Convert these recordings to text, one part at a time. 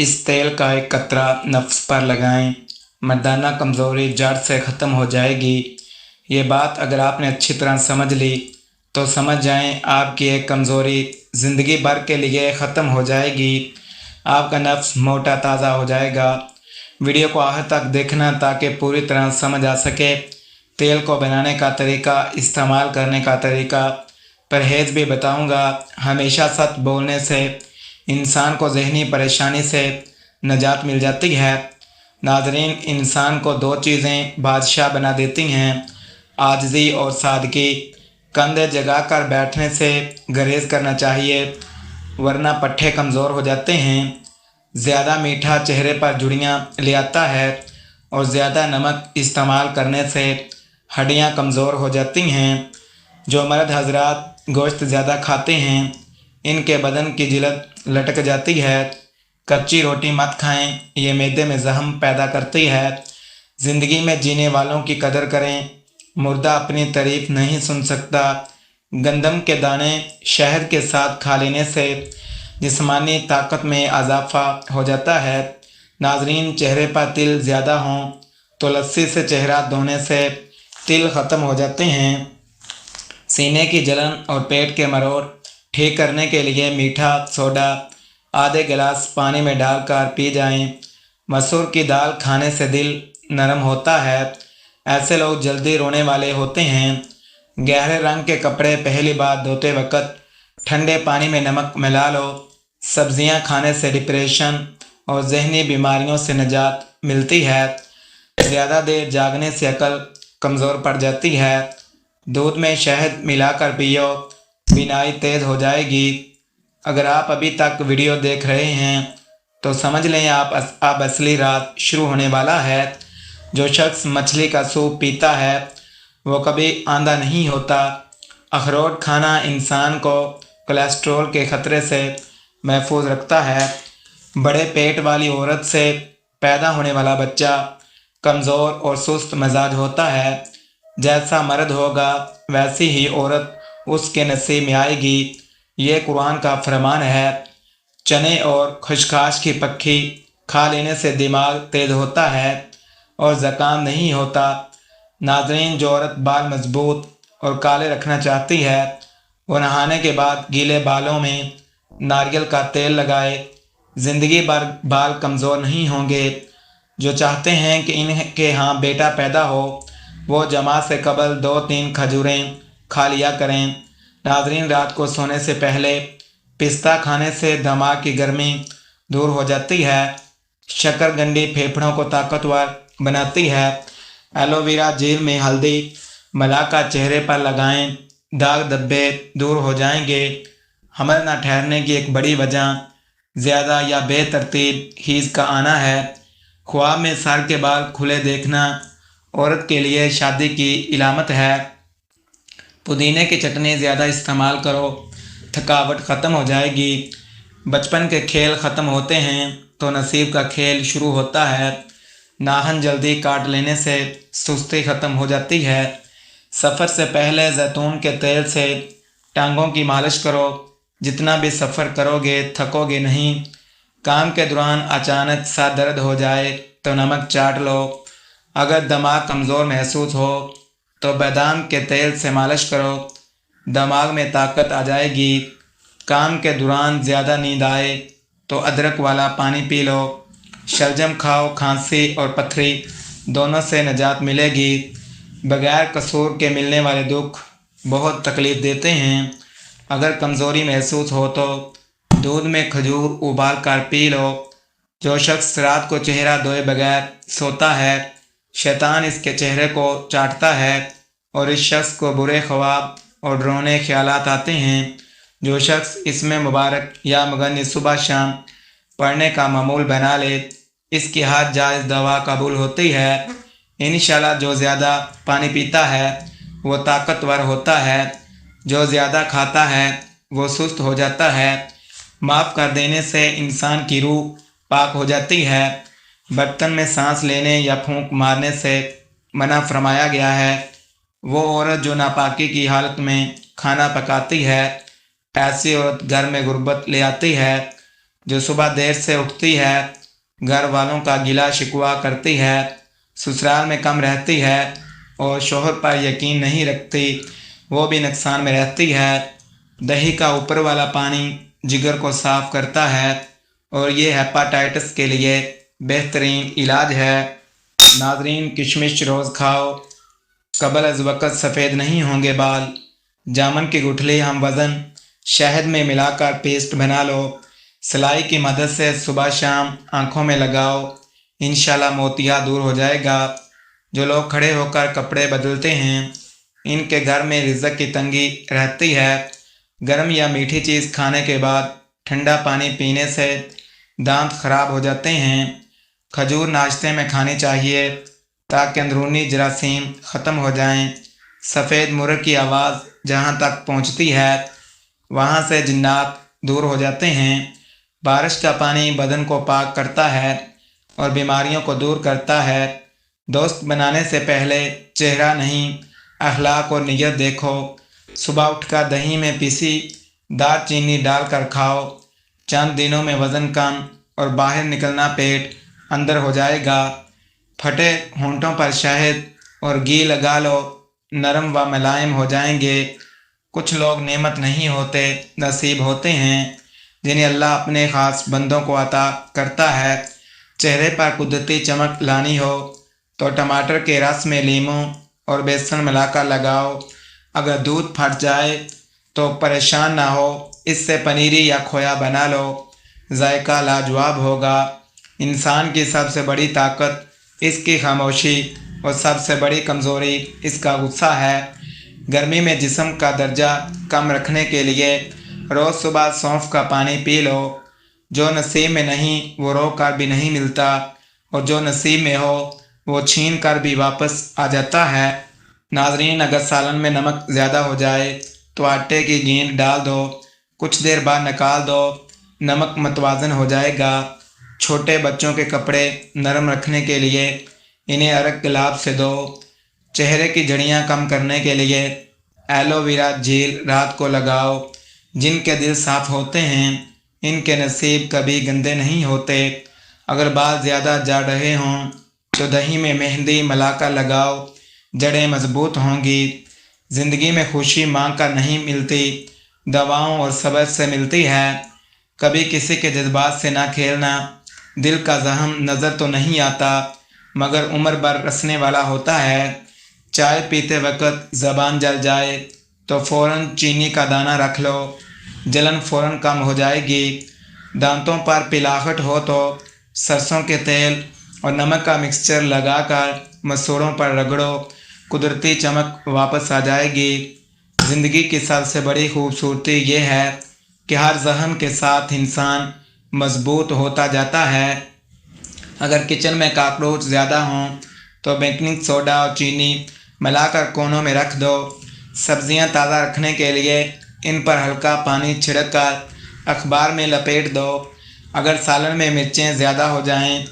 इस तेल का एक कतरा नफ्स पर लगाएं, मर्दाना कमज़ोरी जड़ से ख़त्म हो जाएगी। ये बात अगर आपने अच्छी तरह समझ ली तो समझ जाएं आपकी एक कमज़ोरी ज़िंदगी भर के लिए ख़त्म हो जाएगी। आपका नफ्स मोटा ताज़ा हो जाएगा। वीडियो को आखिर तक देखना ताकि पूरी तरह समझ आ सके। तेल को बनाने का तरीका, इस्तेमाल करने का तरीका, परहेज़ भी बताऊंगा। हमेशा सच बोलने से इंसान को ज़हनी परेशानी से निजात मिल जाती है। नाज़रीन, इंसान को दो चीज़ें बादशाह बना देती हैं, आजिज़ी और सादगी। कंधे जगा कर बैठने से गुरेज करना चाहिए, वरना पट्ठे कमज़ोर हो जाते हैं। ज़्यादा मीठा चेहरे पर झुर्रियाँ ले आता है और ज़्यादा नमक इस्तेमाल करने से हड्डियाँ कमज़ोर हो जाती हैं। जो मर्द हजरात गोश्त ज़्यादा खाते हैं, इनके बदन की जिल्द लटक जाती है। कच्ची रोटी मत खाएं, ये मैदे में जहम पैदा करती है। ज़िंदगी में जीने वालों की कदर करें, मुर्दा अपनी तारीफ नहीं सुन सकता। गंदम के दाने शहद के साथ खा लेने से जिस्मानी ताकत में इजाफा हो जाता है। नाजरीन, चेहरे पर तिल ज़्यादा हों तो लस्सी से चेहरा धोने से तिल ख़त्म हो जाते हैं। सीने की जलन और पेट के मरोड़ ठीक करने के लिए मीठा सोडा आधे गिलास पानी में डालकर पी जाएं। मसूर की दाल खाने से दिल नरम होता है। ऐसे लोग जल्दी रोने वाले होते हैं। गहरे रंग के कपड़े पहली बार धोते वक्त ठंडे पानी में नमक मिला लो। सब्जियां खाने से डिप्रेशन और जहनी बीमारियों से निजात मिलती है। ज़्यादा देर जागने से अकल कमज़ोर पड़ जाती है। दूध में शहद मिलाकर पियो, बीनाई तेज़ हो जाएगी। अगर आप अभी तक वीडियो देख रहे हैं तो समझ लें आप असली रात शुरू होने वाला है। जो शख्स मछली का सूप पीता है वो कभी आंधा नहीं होता। अखरोट खाना इंसान को कोलेस्ट्रॉल के ख़तरे से महफूज रखता है। बड़े पेट वाली औरत से पैदा होने वाला बच्चा कमज़ोर और सुस्त मिजाज होता है। जैसा मर्द होगा वैसी ही औरत उसके नसीब में आएगी। ये कुरान का फरमान है। चने और खशखाश की पक्की खा लेने से दिमाग तेज़ होता है और ज़ुकाम नहीं होता। नाज़रीन, जो औरत बाल मजबूत और काले रखना चाहती है वो नहाने के बाद गीले बालों में नारियल का तेल लगाए। ज़िंदगी भर बाल कमज़ोर नहीं होंगे। जो चाहते हैं कि इनके यहाँ बेटा पैदा हो वो जमा से कबल 2-3 खजूरें खा लिया करें। नाज़रीन, रात को सोने से पहले पिस्ता खाने से दिमाग की गर्मी दूर हो जाती है। शकरकंदी फेफड़ों को ताकतवर बनाती है। एलोवेरा जेल में हल्दी मिलाकर चेहरे पर लगाएं, दाग धब्बे दूर हो जाएंगे। हमल न ठहरने की एक बड़ी वजह ज़्यादा या बेतरतीब हीज़ का आना है। ख्वाब में सर के बाल खुले देखना औरत के लिए शादी की इलामत है। पुदीने की चटनी ज़्यादा इस्तेमाल करो, थकावट ख़त्म हो जाएगी। बचपन के खेल ख़त्म होते हैं तो नसीब का खेल शुरू होता है। नाखून जल्दी काट लेने से सुस्ती ख़त्म हो जाती है। सफ़र से पहले जैतून के तेल से टांगों की मालिश करो। जितना भी सफ़र करोगे थकोगे नहीं। काम के दौरान अचानक सा दर्द हो जाए तो नमक चाट लो। अगर दिमाग कमज़ोर महसूस हो तो बादाम के तेल से मालिश करो, दिमाग में ताकत आ जाएगी। काम के दौरान ज़्यादा नींद आए तो अदरक वाला पानी पी लो। शलजम खाओ, खांसी और पथरी दोनों से निजात मिलेगी। बगैर कसूर के मिलने वाले दुख बहुत तकलीफ़ देते हैं। अगर कमज़ोरी महसूस हो तो दूध में खजूर उबाल कर पी लो। जो शख्स रात को चेहरा धोए बगैर सोता है शैतान इसके चेहरे को चाटता है और इस शख्स को बुरे ख्वाब और डरावने ख्यालात आते हैं। जो शख्स इसमें मुबारक या मगनी सुबह शाम पढ़ने का मामूल बना ले इसकी हर जायज़ दवा कबूल होती है। इंशाल्लाह जो ज़्यादा पानी पीता है वो ताकतवर होता है। जो ज़्यादा खाता है वो सुस्त हो जाता है। माफ़ कर देने से इंसान की रूह पाक हो जाती है। बर्तन में सांस लेने या फूंक मारने से मना फरमाया गया है। वो औरत जो नापाकी की हालत में खाना पकाती है ऐसी औरत घर में गुर्बत ले आती है। जो सुबह देर से उठती है, घर वालों का गिला शिकवा करती है, ससुराल में कम रहती है और शोहर पर यकीन नहीं रखती, वो भी नुकसान में रहती है। दही का ऊपर वाला पानी जिगर को साफ करता है और ये हेपाटाइटिस के लिए बेहतरीन इलाज है। नाजरीन, किशमिश रोज़ खाओ, कबल अज़ वक़्त सफ़ेद नहीं होंगे बाल। जामुन की गुठली हम वज़न शहद में मिलाकर पेस्ट बना लो, सिलाई की मदद से सुबह शाम आँखों में लगाओ, इंशाल्लाह मोतिया दूर हो जाएगा। जो लोग खड़े होकर कपड़े बदलते हैं, इनके घर में रिज़्क़ की तंगी रहती है। गर्म या मीठी चीज़ खाने के बाद ठंडा पानी पीने से दांत खराब हो जाते हैं। खजूर नाश्ते में खानी चाहिए ताकि अंदरूनी जरासीम ख़त्म हो जाएं। सफ़ेद मुर्ग की आवाज़ जहां तक पहुंचती है, वहां से जिन्नात दूर हो जाते हैं। बारिश का पानी बदन को पाक करता है और बीमारियों को दूर करता है। दोस्त बनाने से पहले चेहरा नहीं, अखलाक और नीयत देखो। सुबह उठकर दही में पीसी दालचीनी डालकर खाओ, चंद दिनों में वज़न कम और बाहर निकलना पेट अंदर हो जाएगा। फटे होंठों पर शहद और घी लगा लो, नरम व मुलायम हो जाएंगे। कुछ लोग नेमत नहीं होते, नसीब होते हैं, जिन्हें अल्लाह अपने ख़ास बंदों को अता करता है। चेहरे पर कुदरती चमक लानी हो तो टमाटर के रस में लीमू और बेसन मिलाकर लगाओ। अगर दूध फट जाए तो परेशान ना हो, इससे पनीरी या खोया बना लो, जायका लाजवाब होगा। इंसान की सबसे बड़ी ताकत इसकी खामोशी और सबसे बड़ी कमज़ोरी इसका गुस्सा है। गर्मी में जिस्म का दर्जा कम रखने के लिए रोज़ सुबह सौंफ का पानी पी लो। जो नसीब में नहीं वो रो कर भी नहीं मिलता, और जो नसीब में हो वो छीन कर भी वापस आ जाता है। नाजरीन, अगर सालन में नमक ज़्यादा हो जाए तो आटे की गेंद डाल दो, कुछ देर बाद निकाल दो, नमक मतवाजन हो जाएगा। छोटे बच्चों के कपड़े नरम रखने के लिए इन्हें अरक गुलाब से धो। चेहरे की झड़ियाँ कम करने के लिए एलोवेरा जेल रात को लगाओ। जिनके दिल साफ़ होते हैं, इनके नसीब कभी गंदे नहीं होते। अगर बाल ज़्यादा झड़ रहे हों तो दही में मेहंदी मिलाकर लगाओ, जड़ें मजबूत होंगी। ज़िंदगी में खुशी मांग कर नहीं मिलती, दवाओं और सब्र से मिलती है। कभी किसी के जज्बात से ना खेलना। दिल का जख्म नज़र तो नहीं आता, मगर उम्र भर रसने वाला होता है। चाय पीते वक्त ज़बान जल जाए तो फ़ौरन चीनी का दाना रख लो, जलन फ़ौरन कम हो जाएगी। दांतों पर पिलाहट हो तो सरसों के तेल और नमक का मिक्सचर लगाकर मसूड़ों पर रगड़ो, कुदरती चमक वापस आ जाएगी। ज़िंदगी की सबसे बड़ी खूबसूरती ये है कि हर जख्म के साथ इंसान मजबूत होता जाता है। अगर किचन में कॉकरोच ज़्यादा हों तो बेकिंग सोडा और चीनी मिलाकर कोनों में रख दो। सब्जियां ताज़ा रखने के लिए इन पर हल्का पानी छिड़क कर अखबार में लपेट दो। अगर सालन में मिर्चें ज़्यादा हो जाएं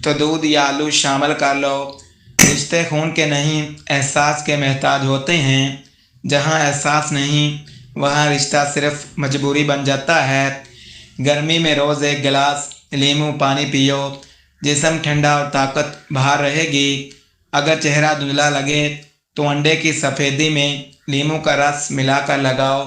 तो दूध या आलू शामिल कर लो। रिश्ते खून के नहीं, एहसास के महताज होते हैं। जहां एहसास नहीं, वहां रिश्ता सिर्फ मजबूरी बन जाता है। गर्मी में रोज़ एक गिलास लीमू पानी पियो, जिस्म ठंडा और ताकत बाहर रहेगी। अगर चेहरा धुंधला लगे तो अंडे की सफ़ेदी में लीमू का रस मिलाकर लगाओ,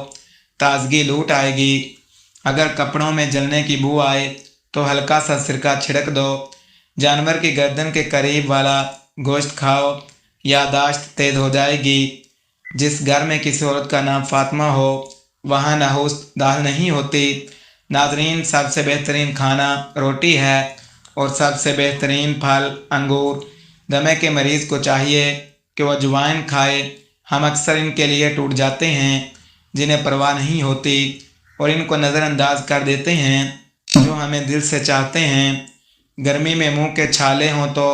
ताजगी लूट आएगी। अगर कपड़ों में जलने की बू आए तो हल्का सा सिरका छिड़क दो। जानवर की गर्दन के करीब वाला गोश्त खाओ, यादाश्त तेज हो जाएगी। जिस घर में किसी औरत का नाम फातिमा हो, वहाँ नहुस दाल नहीं होती। नाजरीन, सबसे बेहतरीन खाना रोटी है और सबसे बेहतरीन फल अंगूर। दमे के मरीज़ को चाहिए कि वह अजवाइन खाए। हम अक्सर इनके लिए टूट जाते हैं जिन्हें परवाह नहीं होती, और इनको नज़रअंदाज कर देते हैं जो हमें दिल से चाहते हैं। गर्मी में मुंह के छाले हों तो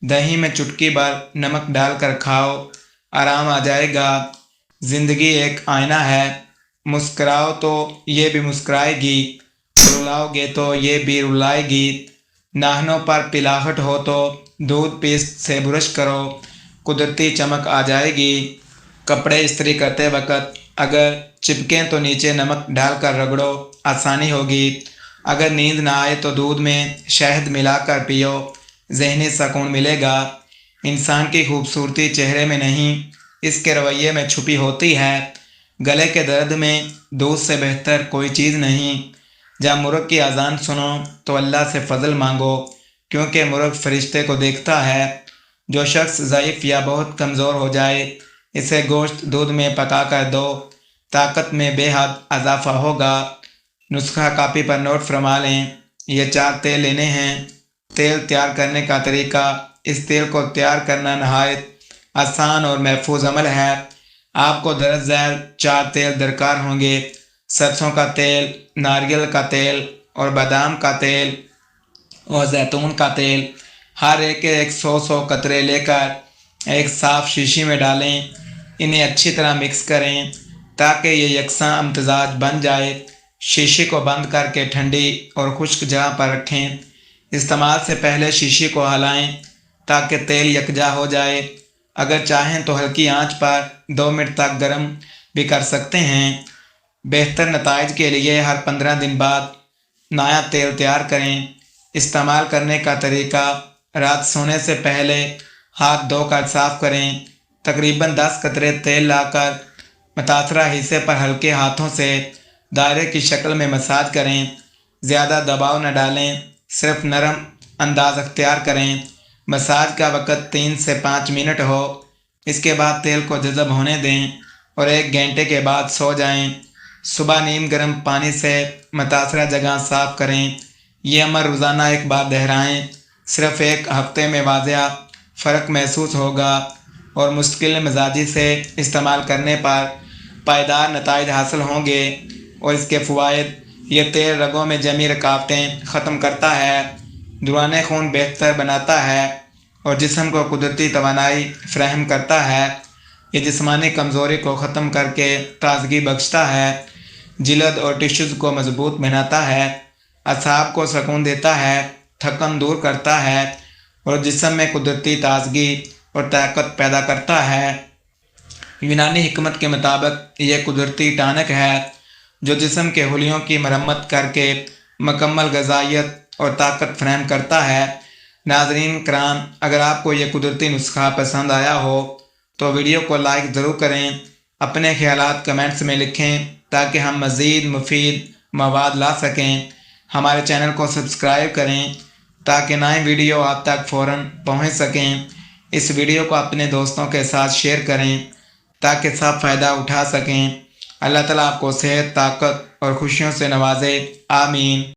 दही में चुटकी भर नमक डालकर खाओ, आराम आ जाएगा। ज़िंदगी एक आईना है, मुस्कुराओ तो ये भी मुस्कुराएगी, रुलाओगे तो ये भी रुलाएगी। नाखनों पर पिलाहट हो तो दूध पेस्ट से ब्रश करो, कुदरती चमक आ जाएगी। कपड़े इस्त्री करते वक्त अगर चिपकें तो नीचे नमक डालकर रगड़ो, आसानी होगी। اگر نیند نہ آئے تو دودھ میں شہد ملا کر پیو، ذہنی سکون ملے گا۔ انسان کی خوبصورتی چہرے میں نہیں، اس کے رویے میں چھپی ہوتی ہے۔ گلے کے درد میں دودھ سے بہتر کوئی چیز نہیں۔ جب مرغ کی اذان سنو تو اللہ سے فضل مانگو، کیونکہ مرغ فرشتے کو دیکھتا ہے۔ جو شخص ضعیف یا بہت کمزور ہو جائے، اسے گوشت دودھ میں پکا کر دو، طاقت میں بے حد اضافہ ہوگا۔ نسخہ کاپی پر نوٹ فرما لیں۔ یہ 4 تیل لینے ہیں۔ تیل تیار کرنے کا طریقہ: اس تیل کو تیار کرنا نہایت آسان اور محفوظ عمل ہے۔ آپ کو درج ذیل 4 تیل درکار ہوں گے: سرسوں کا تیل، ناریل کا تیل اور بادام کا تیل اور زیتون کا تیل۔ ہر ایک 100 قطرے لے کر ایک صاف شیشی میں ڈالیں۔ انہیں اچھی طرح مکس کریں تاکہ یہ یکساں امتزاج بن جائے۔ شیشی کو بند کر کے ٹھنڈی اور خشک جگہ پر رکھیں۔ استعمال سے پہلے شیشی کو ہلائیں تاکہ تیل یکجا ہو جائے۔ اگر چاہیں تو ہلکی آنچ پر 2 منٹ تک گرم بھی کر سکتے ہیں۔ بہتر نتائج کے لیے ہر 15 دن بعد نیا تیل تیار کریں۔ استعمال کرنے کا طریقہ: رات سونے سے پہلے ہاتھ دھو کر صاف کریں۔ تقریباً 10 قطرے تیل لا کر متاثرہ حصے پر ہلکے ہاتھوں سے دائرے کی شکل میں مساج کریں۔ زیادہ دباؤ نہ ڈالیں، صرف نرم انداز اختیار کریں۔ مساج کا وقت 3 سے 5 منٹ ہو۔ اس کے بعد تیل کو جذب ہونے دیں اور 1 گھنٹے کے بعد سو جائیں۔ صبح نیم گرم پانی سے متاثرہ جگہ صاف کریں۔ یہ عمل روزانہ 1 بار دہرائیں۔ صرف 1 ہفتے میں واضح فرق محسوس ہوگا اور مستقل مزاجی سے استعمال کرنے پر پائیدار نتائج حاصل ہوں گے۔ اور اس کے فوائد: یہ تیل رگوں میں جمی رکاوٹیں ختم کرتا ہے، دوران خون بہتر بناتا ہے اور جسم کو قدرتی توانائی فراہم کرتا ہے۔ یہ جسمانی کمزوری کو ختم کر کے تازگی بخشتا ہے، جلد اور ٹشوز کو مضبوط بناتا ہے، اعصاب کو سکون دیتا ہے، تھکن دور کرتا ہے اور جسم میں قدرتی تازگی اور طاقت پیدا کرتا ہے۔ یونانی حکمت کے مطابق یہ قدرتی ٹانک ہے جو جسم کے خلیوں کی مرمت کر کے مکمل غذائیت اور طاقت فراہم کرتا ہے۔ ناظرین کرام، اگر آپ کو یہ قدرتی نسخہ پسند آیا ہو تو ویڈیو کو لائک ضرور کریں۔ اپنے خیالات کمنٹس میں لکھیں تاکہ ہم مزید مفید مواد لا سکیں۔ ہمارے چینل کو سبسکرائب کریں تاکہ نئے ویڈیو آپ تک فوراً پہنچ سکیں۔ اس ویڈیو کو اپنے دوستوں کے ساتھ شیئر کریں تاکہ سب فائدہ اٹھا سکیں۔ اللہ تعالیٰ آپ کو صحت، طاقت اور خوشیوں سے نوازے۔ آمین۔